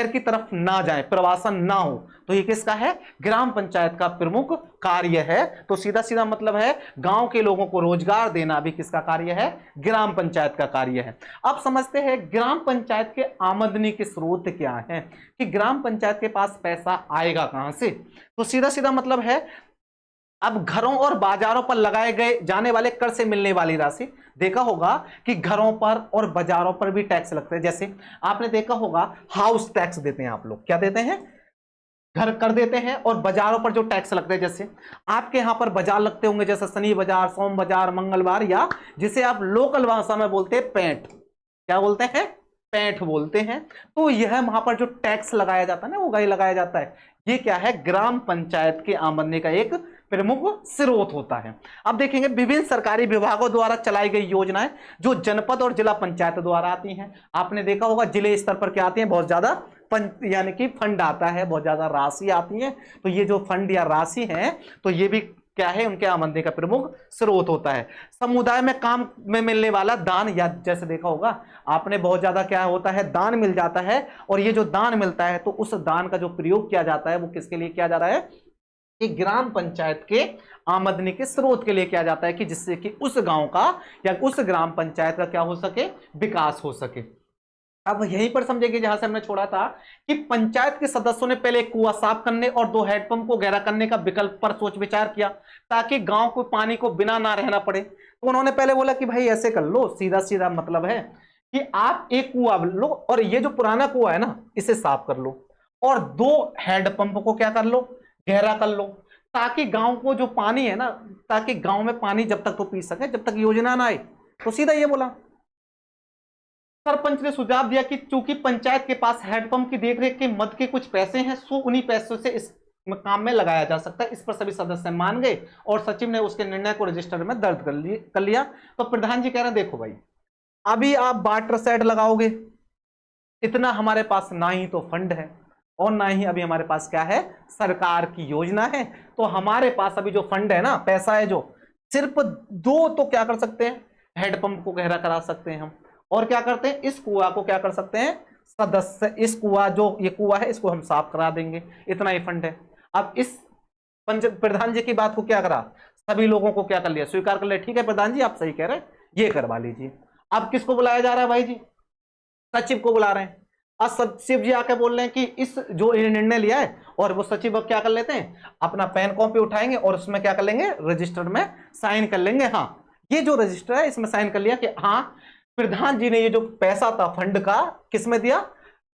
की तरफ ना जाए, प्रवासन ना हो, तो ये किसका है? ग्राम पंचायत का प्रमुख कार्य है। तो सीधा सीधा मतलब है गांव के लोगों को रोजगार देना भी किसका कार्य है? ग्राम पंचायत का कार्य है। अब समझते हैं ग्राम पंचायत के आमदनी के स्रोत क्या है, कि ग्राम पंचायत के पास पैसा आएगा कहां से? तो सीधा सीधा मतलब है अब घरों और बाजारों पर लगाए गए जाने वाले कर से मिलने वाली राशि, देखा होगा कि घरों पर और बाजारों पर भी टैक्स लगते हैं। जैसे आपने देखा होगा हाउस टैक्स देते हैं आप लोग, क्या देते हैं? घर कर देते हैं। और बाजारों पर जो टैक्स लगते हैं, जैसे आपके यहां पर बाजार लगते होंगे, जैसे शनि बाजार, सोम बाजार, मंगलवार, या जिसे आप लोकल भाषा में बोलते हैं पैंठ, क्या बोलते हैं? पैंठ बोलते हैं। तो यह वहां पर जो टैक्स लगाया जाता है ना, वो वही लगाया जाता है। ये क्या है? ग्राम पंचायत की आमदनी का एक प्रमुख स्रोत होता है। अब देखेंगे विभिन्न सरकारी विभागों द्वारा चलाई गई योजनाएं जो जनपद और जिला पंचायत द्वारा आती हैं। आपने देखा होगा जिले स्तर पर क्या आती हैं? बहुत ज्यादा यानी कि फंड आता है, बहुत ज्यादा राशि आती है। तो ये जो फंड या राशि है, तो ये भी क्या है? उनके आमदनी का प्रमुख स्रोत होता है। समुदाय में काम में मिलने वाला दान, या जैसे देखा होगा आपने बहुत ज्यादा क्या होता है? दान मिल जाता है। और ये जो दान मिलता है तो उस दान का जो प्रयोग किया जाता है वो किसके लिए किया जा रहा है? कि ग्राम पंचायत के आमदनी के स्रोत के लिए किया जाता है, कि जिससे कि उस गांव का या उस ग्राम पंचायत का क्या हो सके? विकास हो सके। अब यहीं पर समझेंगे जहां से हमने छोड़ा था कि पंचायत के सदस्यों ने पहले एक कुआं साफ करने और 2 हैंडपंप को गहरा करने का विकल्प पर सोच विचार किया, ताकि गांव को पानी को बिना ना रहना पड़े। तो उन्होंने पहले बोला कि भाई ऐसे कर लो, सीधा सीधा मतलब है कि आप एक कुआं लो और ये जो पुराना कुआं है ना इसे साफ कर लो, और 2 हैंडपंप को क्या कर लो? गहरा कर लो, ताकि गांव को जो पानी है ना, ताकि गांव में पानी जब तक तो पी सके जब तक योजना ना आए। तो सीधा ये बोला। सरपंच ने सुझाव दिया कि चूंकि पंचायत के पास हैंडपंप की देखरेख के मद के कुछ पैसे हैं, सो उन्हीं पैसों से इस काम में लगाया जा सकता है। इस पर सभी सदस्य मान गए और सचिव ने उसके निर्णय को रजिस्टर में दर्ज कर लिया। तो प्रधान जी कह रहे हैं देखो भाई, अभी आप वाटर शेड लगाओगे, इतना हमारे पास ना ही तो फंड है और ना ही अभी हमारे पास क्या है? सरकार की योजना है। तो हमारे पास अभी जो फंड है ना, पैसा है जो, सिर्फ 2 तो क्या कर सकते हैं? हैंडपंप को गहरा करा सकते हैं हम। और क्या करते हैं? इस कुआं को क्या कर सकते हैं? सदस्य, इस कुआं जो ये कुआं है इसको हम साफ करा देंगे, इतना ही फंड है। अब इस प्रधान जी की बात को क्या करा? सभी लोगों को क्या कर लिया? स्वीकार कर लिया। ठीक है प्रधान जी आप सही कह रहे हैं, ये करवा लीजिए। अब किसको बुलाया जा रहा है भाई जी? सचिव को बुला रहे हैं। अब सचिव जी आके बोल रहे हैं कि इस जो निर्णय लिया है, और वो सचिव अब क्या कर लेते हैं? अपना पेन कॉपी उठाएंगे और उसमें क्या कर लेंगे? रजिस्टर में साइन कर लेंगे। हाँ, ये जो रजिस्टर है इसमें साइन कर लिया कि हाँ प्रधान जी ने ये जो पैसा था फंड का किसमें दिया?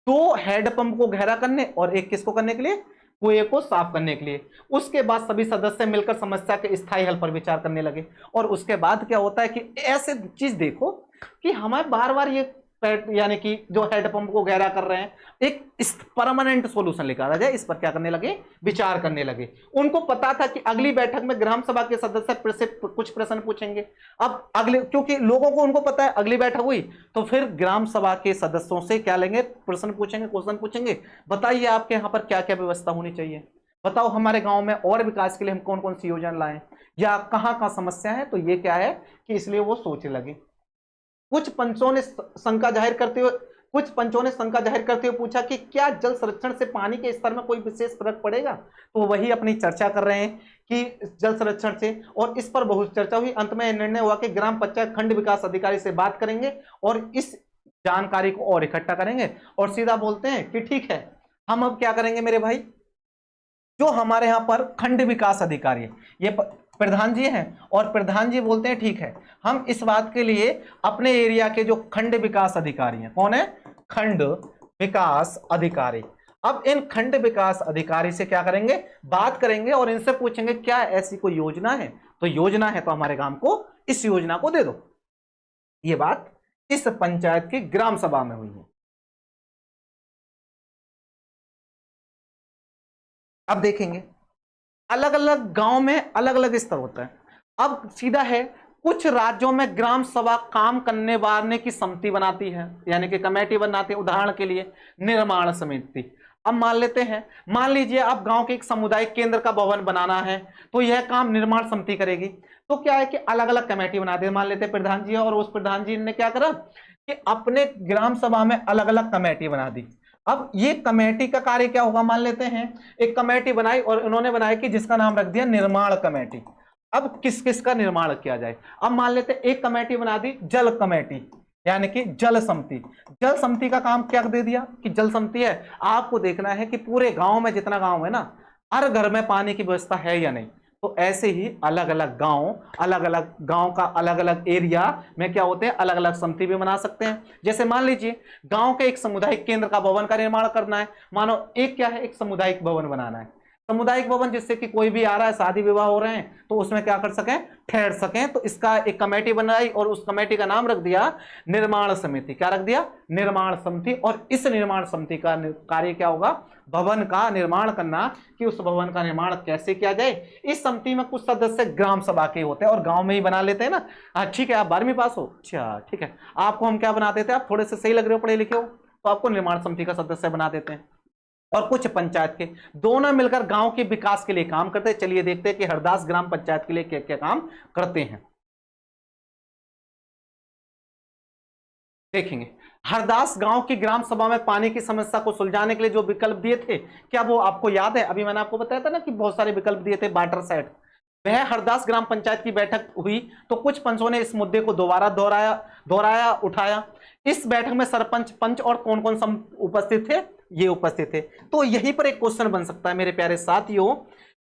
2 हैंडपंप को गहरा करने और एक किसको करने के लिए? कुएं को साफ करने के लिए। उसके बाद सभी सदस्य मिलकर समस्या के स्थायी हल पर विचार करने लगे। और उसके बाद क्या होता है कि ऐसे चीज देखो कि हमें बार बार ये यानी कि जो हेडपंप को गहरा कर रहे हैं, एक परमानेंट सॉल्यूशन निकाला जाए, इस पर क्या करने लगे, विचार करने लगे। उनको पता था कि अगली बैठक में ग्राम सभा के सदस्य से कुछ प्रश्न पूछेंगे। अब अगले, क्योंकि लोगों को उनको पता है अगली बैठक हुई तो फिर ग्राम सभा के सदस्यों से क्या लेंगे, प्रश्न पूछेंगे, क्वेश्चन पूछेंगे, बताइए आपके यहाँ पर क्या क्या व्यवस्था होनी चाहिए, बताओ हमारे गांव में और विकास के लिए हम कौन कौन सी योजना लाएं, या कहां कहां समस्या है। तो ये क्या है कि इसलिए वो सोचने लगे। कुछ पंचों ने शंका जाहिर करते हुए पूछा कि क्या जल संरक्षण से पानी के स्तर में कोई विशेष फर्क पड़ेगा। तो वही अपनी चर्चा कर रहे हैं कि जल संरक्षण से, और इस पर बहुत चर्चा हुई। अंत में निर्णय हुआ कि ग्राम पंचायत खंड विकास अधिकारी से बात करेंगे और इस जानकारी को और इकट्ठा करेंगे, और सीधा बोलते हैं कि ठीक है, हम अब क्या करेंगे मेरे भाई, जो हमारे यहां पर खंड विकास अधिकारी है, ये प्रधान जी हैं, और प्रधान जी बोलते हैं ठीक है, हम इस बात के लिए अपने एरिया के जो खंड विकास अधिकारी हैं, कौन है, खंड विकास अधिकारी, अब इन खंड विकास अधिकारी से क्या करेंगे, बात करेंगे और इनसे पूछेंगे क्या ऐसी कोई योजना है, तो योजना है तो हमारे गांव को इस योजना को दे दो। ये बात इस पंचायत की ग्राम सभा में हुई है। अब देखेंगे अलग अलग गांव में अलग अलग स्तर होता है। अब सीधा है, कुछ राज्यों में ग्राम सभा काम करने वाले की समिति बनाती है, यानी कि कमेटी बनाती है। उदाहरण के लिए निर्माण समिति। अब मान लेते हैं, मान लीजिए आप गांव के एक सामुदायिक केंद्र का भवन बनाना है, तो यह काम निर्माण समिति करेगी। तो क्या है कि अलग अलग कमेटी बनाते हैं, मान लेते हैं प्रधान जी, और उस प्रधान जी ने क्या करा कि अपने ग्राम सभा में अलग अलग कमेटी बना दी। अब ये कमेटी का कार्य क्या होगा, मान लेते हैं एक कमेटी बनाई और उन्होंने बनाया कि जिसका नाम रख दिया निर्माण कमेटी। अब किस किस का निर्माण किया जाए, अब मान लेते हैं एक कमेटी बना दी जल कमेटी, यानी कि जल समिति। जल समिति का काम क्या दे दिया कि जल समिति है, आपको देखना है कि पूरे गांव में, जितना गांव है ना, हर घर में पानी की व्यवस्था है या नहीं। तो ऐसे ही अलग अलग गांव का अलग अलग एरिया में क्या होते हैं, अलग अलग समिति भी बना सकते हैं। जैसे मान लीजिए गांव के एक सामुदायिक केंद्र का भवन का निर्माण करना है, मानो एक क्या है, एक सामुदायिक भवन बनाना है, सामुदायिक भवन जिससे कि कोई भी आ रहा है, शादी विवाह हो रहे हैं तो उसमें क्या कर सकें, ठहर सकें। तो इसका एक कमेटी बनाई और उस कमेटी का नाम रख दिया निर्माण समिति। क्या रख दिया, निर्माण समिति। और इस निर्माण समिति का कार्य क्या होगा, भवन का निर्माण करना, कि उस भवन का निर्माण कैसे किया जाए। इस समिति में कुछ सदस्य ग्राम सभा के होते हैं और गांव में ही बना लेते हैं ना। ठीक है, आप 12वीं पास हो, अच्छा ठीक है, आपको हम क्या बना देते हैं, आप थोड़े से सही लग रहे हो, पढ़े लिखे हो, तो आपको निर्माण समिति का सदस्य बना देते हैं। और कुछ पंचायत के दोनों मिलकर गांव के विकास के लिए काम करते हैं। चलिए देखते हैं कि हरदास ग्राम पंचायत के लिए क्या क्या काम करते हैं। देखेंगे हरदास गांव की ग्राम सभा में पानी की समस्या को सुलझाने के लिए जो विकल्प दिए थे, क्या वो आपको याद है, अभी मैंने आपको बताया था ना कि बहुत सारे विकल्प दिए थे वाटर सेट। वह हरदास ग्राम पंचायत की बैठक हुई तो कुछ पंचों ने इस मुद्दे को दोबारा दोहराया उठाया। इस बैठक में सरपंच, पंच और कौन कौन उपस्थित थे, ये उपस्थित थे। तो यहीं पर एक क्वेश्चन बन सकता है मेरे प्यारे साथियों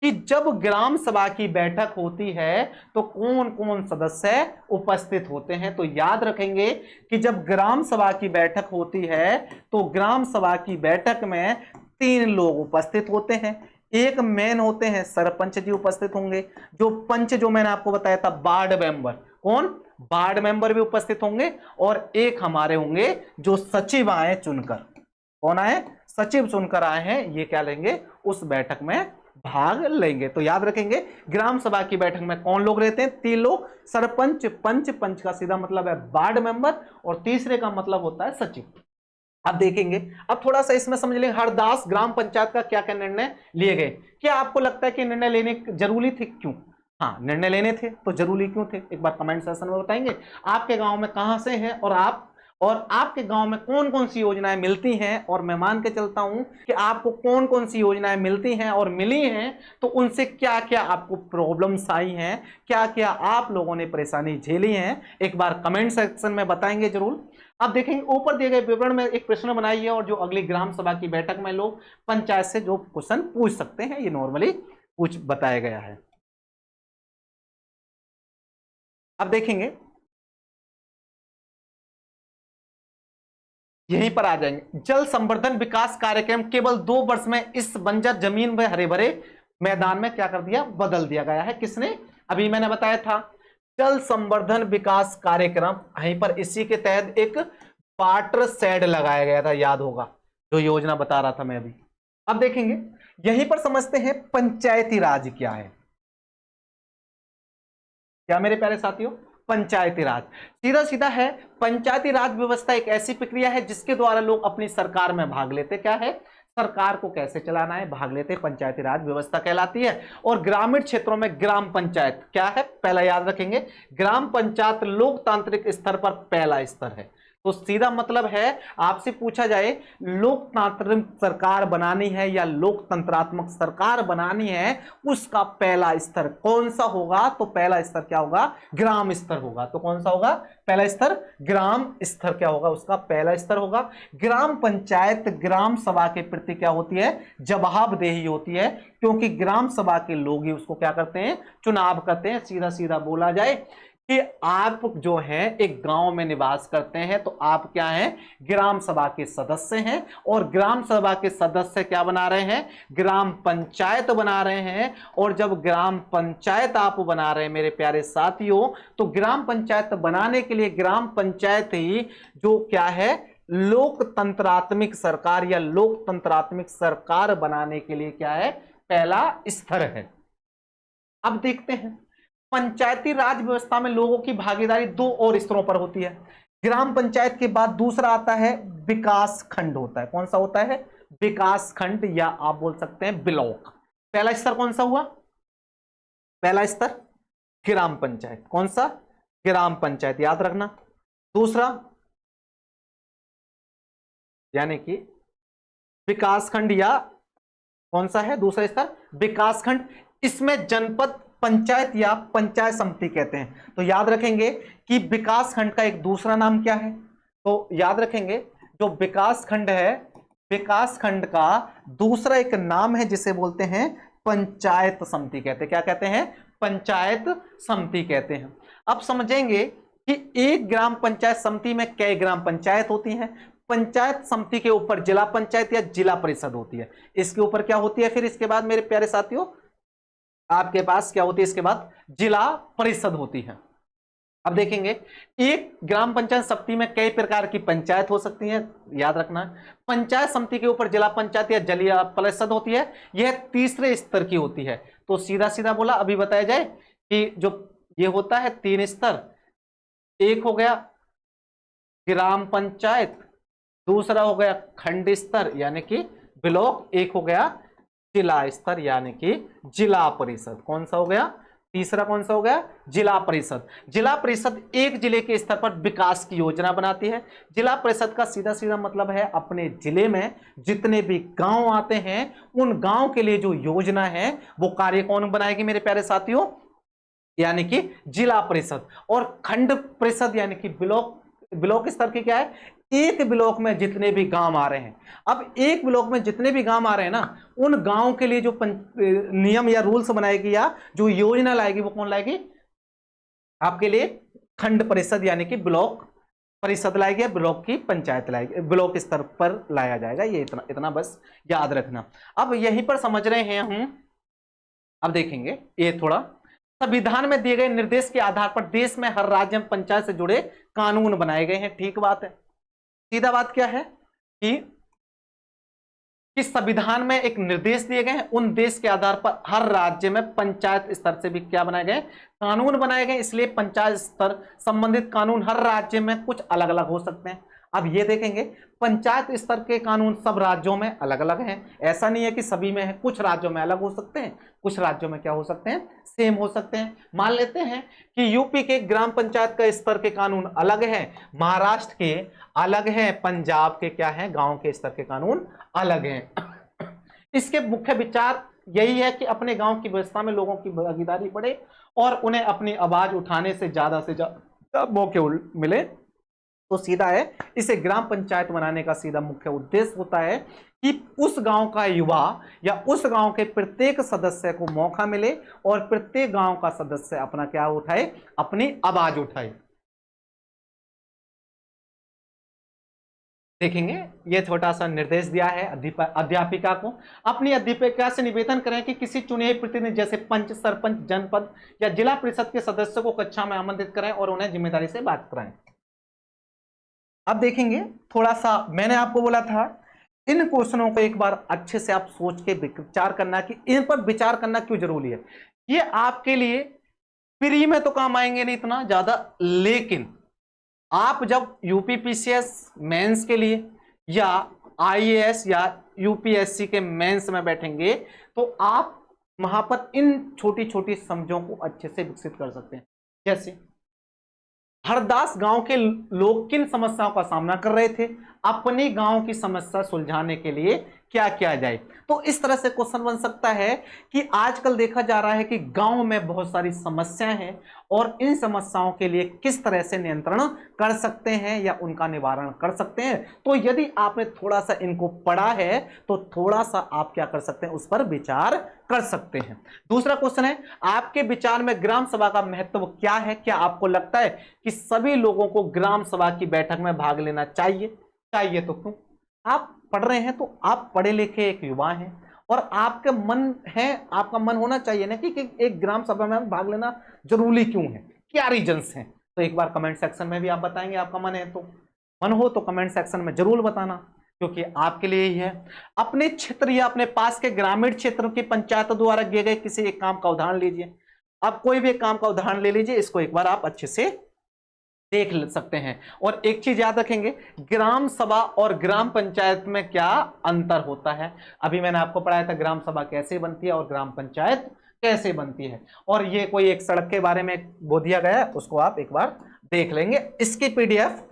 कि जब ग्राम सभा की बैठक होती है तो कौन कौन सदस्य उपस्थित होते हैं। तो याद रखेंगे कि जब ग्राम सभा की बैठक होती है तो ग्राम सभा की बैठक में 3 लोग उपस्थित होते हैं। एक मेन होते हैं सरपंच जी उपस्थित होंगे, जो पंच जो मैंने आपको बताया था वार्ड मेंबर, कौन, वार्ड मेंबर भी उपस्थित होंगे, और एक हमारे होंगे जो सचिव आए चुनकर, कौन आए, सचिव चुनकर आए हैं, ये क्या लेंगे, उस बैठक में भाग लेंगे। तो याद रखेंगे ग्राम सभा की बैठक में कौन लोग रहते हैं, 3 लोग, सरपंच, पंच, पंच का सीधा मतलब है वार्ड मेंबर, और तीसरे का मतलब होता है सचिव। अब देखेंगे, अब थोड़ा सा इसमें समझ लेंगे हरदास ग्राम पंचायत का क्या क्या निर्णय लिए गए। क्या आपको लगता है कि निर्णय लेने जरूरी थे, क्यों, हाँ निर्णय लेने थे तो जरूरी क्यों थे, एक बार कमेंट सेक्शन में बताएंगे। आपके गांव में कहां से हैं और आपके गांव में कौन कौन सी योजनाएं मिलती हैं, और मैं मान के चलता हूं कि आपको कौन कौन सी योजनाएं मिलती हैं और मिली हैं, तो उनसे क्या क्या आपको प्रॉब्लम्स आई हैं, क्या क्या आप लोगों ने परेशानी झेली हैं, एक बार कमेंट सेक्शन में बताएंगे जरूर। अब देखेंगे ऊपर दिए गए विवरण में एक प्रश्न बनाइए और जो अगली ग्राम सभा की बैठक में लोग पंचायत से जो क्वेश्चन पूछ सकते हैं, ये नॉर्मली पूछ बताया गया है। अब देखेंगे यहीं पर आ जाएंगे, जल संवर्धन विकास कार्यक्रम केवल 2 वर्ष में इस बंजर जमीन में हरे भरे मैदान में क्या कर दिया, बदल दिया गया है। किसने, अभी मैंने बताया था जल संवर्धन विकास कार्यक्रम, यहीं पर इसी के तहत एक वाटर शेड लगाया गया था, याद होगा, जो योजना बता रहा था मैं अभी। अब देखेंगे, यहीं पर समझते हैं पंचायती राज क्या है। क्या मेरे प्यारे साथियों, पंचायती राज सीधा सीधा है, पंचायती राज व्यवस्था एक ऐसी प्रक्रिया है जिसके द्वारा लोग अपनी सरकार में भाग लेते, क्या है, सरकार को कैसे चलाना है भाग लेते, पंचायती राज व्यवस्था कहलाती है। और ग्रामीण क्षेत्रों में ग्राम पंचायत क्या है, पहला याद रखेंगे, ग्राम पंचायत लोकतांत्रिक स्तर पर पहला स्तर है। तो सीधा मतलब है, आपसे पूछा जाए लोकतांत्रिक सरकार बनानी है या लोकतंत्रात्मक सरकार बनानी है, उसका पहला स्तर कौन सा होगा, तो पहला स्तर क्या होगा, ग्राम स्तर होगा। तो कौन सा होगा, पहला स्तर ग्राम स्तर क्या होगा, उसका पहला स्तर होगा। ग्राम पंचायत ग्राम सभा के प्रति क्या होती है, जवाबदेही होती है, क्योंकि ग्राम सभा के लोग ही उसको क्या करते हैं, चुनाव करते हैं। सीधा सीधा बोला जाए कि आप जो हैं एक गांव में निवास करते हैं, तो आप क्या हैं, ग्राम सभा के सदस्य हैं, और ग्राम सभा के सदस्य क्या बना रहे हैं, ग्राम पंचायत बना रहे हैं। और जब ग्राम पंचायत आप बना रहे हैं मेरे प्यारे साथियों, तो ग्राम पंचायत बनाने के लिए ग्राम पंचायत ही जो क्या है, लोकतंत्रात्मक सरकार या लोकतंत्रात्मक सरकार बनाने के लिए क्या है, पहला स्तर है। अब देखते हैं, पंचायती राज व्यवस्था में लोगों की भागीदारी दो और स्तरों पर होती है। ग्राम पंचायत के बाद दूसरा आता है विकास खंड होता है। कौन सा होता है, विकास खंड, या आप बोल सकते हैं ब्लॉक। पहला स्तर कौन सा हुआ, पहला स्तर ग्राम पंचायत, कौन सा, ग्राम पंचायत, याद रखना। दूसरा यानी कि विकास खंड, या कौन सा है दूसरा स्तर, विकास खंड। इसमें जनपद पंचायत या पंचायत समिति कहते हैं। तो याद रखेंगे कि विकास खंड का एक दूसरा नाम क्या है, तो याद रखेंगे जो विकास खंड है, विकास खंड का दूसरा एक नाम है जिसे बोलते हैं पंचायत समिति कहते हैं। क्या कहते हैं, पंचायत समिति कहते हैं। अब समझेंगे कि एक ग्राम पंचायत समिति में कई ग्राम पंचायत होती हैं। पंचायत समिति के ऊपर जिला पंचायत या जिला परिषद होती है। इसके ऊपर क्या होती है, फिर इसके बाद मेरे प्यारे साथियों आपके पास क्या होती है, इसके बाद जिला परिषद होती है। अब देखेंगे, एक ग्राम पंचायत समिति में कई प्रकार की पंचायत हो सकती है, याद रखना। पंचायत समिति के ऊपर जिला पंचायत या जिला परिषद होती है, यह तीसरे स्तर की होती है। तो सीधा सीधा बोला, अभी बताया जाए कि जो ये होता है तीन स्तर, एक हो गया ग्राम पंचायत, दूसरा हो गया खंड स्तर यानी कि ब्लॉक, एक हो गया जिला स्तर यानी कि जिला परिषद। कौन सा हो गया, तीसरा कौन सा हो गया, जिला परिषद। जिला परिषद एक जिले के स्तर पर विकास की योजना बनाती है। जिला परिषद का सीधा सीधा मतलब है अपने जिले में जितने भी गांव आते हैं उन गांव के लिए जो योजना है वो कार्य कौन बनाएगी मेरे प्यारे साथियों, यानी कि जिला परिषद। और खंड परिषद यानी कि ब्लॉक स्तर की क्या है, एक ब्लॉक में जितने भी गांव आ रहे हैं। अब एक ब्लॉक में जितने भी गांव आ रहे हैं ना, उन गांव के लिए जो नियम या रूल्स बनाएगी या जो योजना लाएगी वो कौन लाएगी, आपके लिए खंड परिषद यानी कि ब्लॉक परिषद लाएगी, ब्लॉक की पंचायत लाएगी, ब्लॉक स्तर पर लाया जाएगा। ये इतना इतना बस याद रखना। अब यहीं पर समझ रहे हैं हम। अब देखेंगे, ये थोड़ा संविधान में दिए गए निर्देश के आधार पर देश में हर राज्य में पंचायत से जुड़े कानून बनाए गए हैं। ठीक बात है। सीधा बात क्या है कि संविधान में एक निर्देश दिए गए हैं, उन देश के आधार पर हर राज्य में पंचायत स्तर से भी क्या बनाए गए, कानून बनाए गए। इसलिए पंचायत स्तर संबंधित कानून हर राज्य में कुछ अलग अलग हो सकते हैं। अब ये देखेंगे, पंचायत स्तर के कानून सब राज्यों में अलग अलग हैं। ऐसा नहीं है कि सभी में है, कुछ राज्यों में अलग हो सकते हैं, कुछ राज्यों में क्या हो सकते हैं, सेम हो सकते हैं। मान लेते हैं कि यूपी के ग्राम पंचायत का स्तर के कानून अलग है, महाराष्ट्र के अलग है, पंजाब के क्या है, गांव के स्तर के कानून अलग हैं। इसके मुख्य विचार यही है कि अपने गांव की व्यवस्था में लोगों की भागीदारी बढ़े और उन्हें अपनी आवाज उठाने से ज्यादा मौके मिले। तो सीधा है, इसे ग्राम पंचायत बनाने का सीधा मुख्य उद्देश्य होता है कि उस गांव का युवा या उस गांव के प्रत्येक सदस्य को मौका मिले और प्रत्येक गांव का सदस्य अपना क्या उठाए, अपनी आवाज उठाए। देखेंगे, यह छोटा सा निर्देश दिया है अध्यापिका को। अपनी अध्यापिका से निवेदन करें कि किसी चुने हुए प्रतिनिधि जैसे पंच, सरपंच, जनपद या जिला परिषद के सदस्यों को कक्षा में आमंत्रित करें और उन्हें जिम्मेदारी से बात कराएं। अब देखेंगे थोड़ा सा, मैंने आपको बोला था इन क्वेश्चनों को एक बार अच्छे से आप सोच के विचार करना कि इन पर विचार करना क्यों जरूरी है। ये आपके लिए फ्री में तो काम आएंगे नहीं इतना ज्यादा, लेकिन आप जब यूपीपीसीएस मेंस के लिए या आईएएस या यूपीएससी के मेंस में बैठेंगे तो आप वहां पर इन छोटी छोटी समझों को अच्छे से विकसित कर सकते हैं। जैसे हरदास गांव के लोग किन समस्याओं का सामना कर रहे थे, अपनी गांव की समस्या सुलझाने के लिए क्या किया जाए। तो इस तरह से क्वेश्चन बन सकता है कि आजकल देखा जा रहा है कि गांव में बहुत सारी समस्याएं हैं और इन समस्याओं के लिए किस तरह से नियंत्रण कर सकते हैं या उनका निवारण कर सकते हैं। तो यदि आपने थोड़ा सा इनको पढ़ा है तो थोड़ा सा आप क्या कर सकते हैं, उस पर विचार कर सकते हैं। दूसरा क्वेश्चन है, आपके विचार में ग्राम सभा का महत्व क्या है? क्या आपको लगता है कि सभी लोगों को ग्राम सभा की बैठक में भाग लेना चाहिए? चाहिए तो क्यों? आप पढ़ रहे हैं तो आप पढ़े लिखे एक युवा हैं और आपका मन है, आपका मन होना चाहिए ना कि एक ग्राम सभा में भाग लेना जरूरी क्यों है, क्या रीजंस हैं। तो एक बार कमेंट सेक्शन में भी आप बताएंगे, आपका मन है तो, मन हो तो कमेंट सेक्शन में जरूर बताना, क्योंकि आपके लिए ही है। अपने क्षेत्र या अपने पास के ग्रामीण क्षेत्र की पंचायतों द्वारा किए गए किसी एक काम का उदाहरण लीजिए। आप कोई भी एक काम का उदाहरण ले लीजिए, इसको एक बार आप अच्छे से देख सकते हैं। और एक चीज याद रखेंगे, ग्राम सभा और ग्राम पंचायत में क्या अंतर होता है। अभी मैंने आपको पढ़ाया था ग्राम सभा कैसे बनती है और ग्राम पंचायत कैसे बनती है, और ये कोई एक सड़क के बारे में बोल दिया गया है, उसको आप एक बार देख लेंगे। इसकी पीडीएफ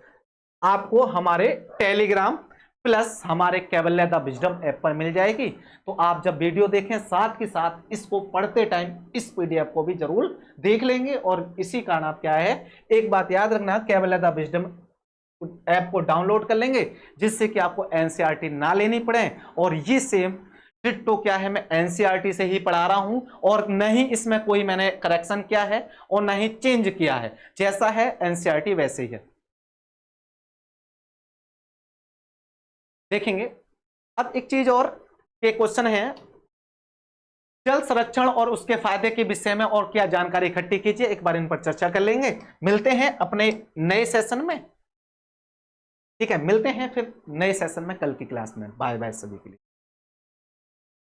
आपको हमारे टेलीग्राम प्लस हमारे कैवल्य द विजडम ऐप पर मिल जाएगी। तो आप जब वीडियो देखें साथ के साथ इसको पढ़ते टाइम इस पीडीएफ को भी जरूर देख लेंगे। और इसी कारण आप क्या है, एक बात याद रखना, कैवल्य द विजडम ऐप को डाउनलोड कर लेंगे जिससे कि आपको एनसीईआरटी ना लेनी पड़े। और ये सेम डिट्टो क्या है, मैं एनसीईआरटी से ही पढ़ा रहा हूं और नहीं इसमें कोई मैंने करेक्शन किया है और नहीं चेंज किया है, जैसा है एनसीईआरटी वैसे ही है। देखेंगे अब एक चीज और के क्वेश्चन है, जल संरक्षण और उसके फायदे के विषय में और क्या जानकारी इकट्ठी कीजिए, एक बार इन पर चर्चा कर लेंगे। मिलते हैं अपने नए सेशन में, ठीक है, मिलते हैं फिर नए सेशन में कल की क्लास में। बाय बाय सभी के लिए।